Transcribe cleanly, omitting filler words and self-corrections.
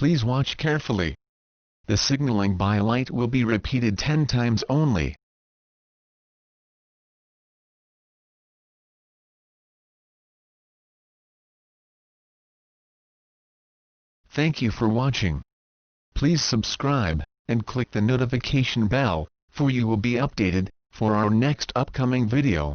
Please watch carefully. The signaling by light will be repeated 10 times only. Thank you for watching. Please subscribe, and click the notification bell, for you will be updated, for our next upcoming video.